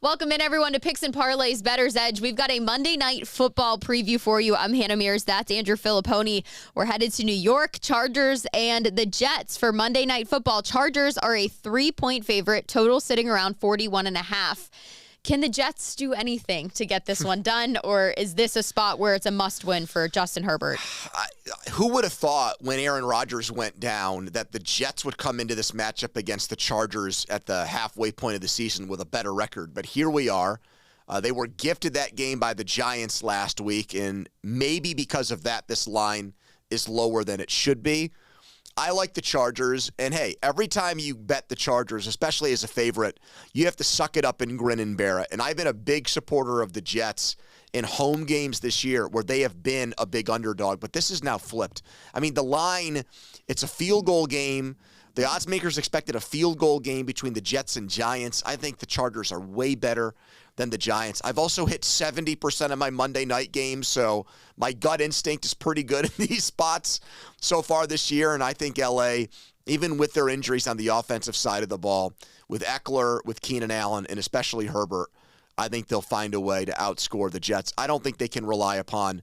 Welcome in, everyone, to Picks and Parlays Bettors Edge. We've got a Monday Night Football preview for you. I'm Hannah Mears. That's Andrew Fillipponi. We're headed to New York, Chargers, and the Jets for Monday Night Football. Chargers are a 3-point favorite, total sitting around 41.5. Can the Jets do anything to get this one done, or is this a spot where it's a must-win for Justin Herbert? Who would have thought when Aaron Rodgers went down that the Jets would come into this matchup against the Chargers at the halfway point of the season with a better record? But here we are. They were gifted that game by the Giants last week, and maybe because of that, this line is lower than it should be. I like the Chargers, and hey, every time you bet the Chargers, especially as a favorite, you have to suck it up and grin and bear it. And I've been a big supporter of the Jets in home games this year where they have been a big underdog, but this is now flipped. I mean, the line, it's a field goal game. The odds makers expected a field goal game between the Jets and Giants. I think the Chargers are way better than the Giants. I've also hit 70% of my Monday night games, so my gut instinct is pretty good in these spots so far this year, and I think LA, even with their injuries on the offensive side of the ball, with Eckler, with Keenan Allen, and especially Herbert, I think they'll find a way to outscore the Jets. I don't think they can rely upon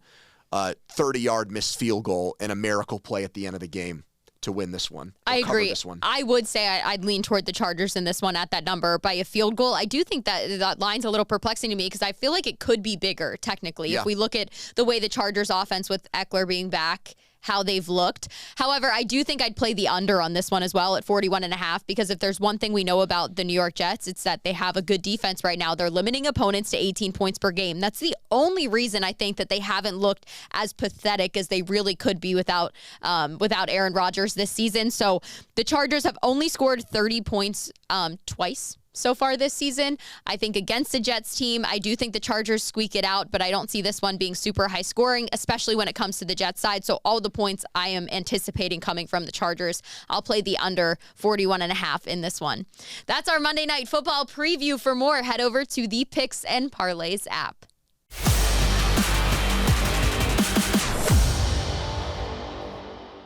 a 30-yard missed field goal and a miracle play at the end of the game to win this one. I agree. This one. I would say I'd lean toward the Chargers in this one at that number by a field goal. I do think that line's a little perplexing to me because I feel like it could be bigger, technically, if we look at the way the Chargers offense with Eckler being back, how they've looked. However, I do think I'd play the under on this one as well at 41.5 because if there's one thing we know about the New York Jets, it's that they have a good defense right now. They're limiting opponents to 18 points per game. That's the only reason I think that they haven't looked as pathetic as they really could be without Aaron Rodgers this season. So the Chargers have only scored 30 points twice so far this season. I think against the Jets team, I do think the Chargers squeak it out, but I don't see this one being super high scoring, especially when it comes to the Jets side. So all the points I am anticipating coming from the Chargers. I'll play the under 41.5 in this one. That's our Monday Night Football preview. For more, head over to the Picks and Parlays app.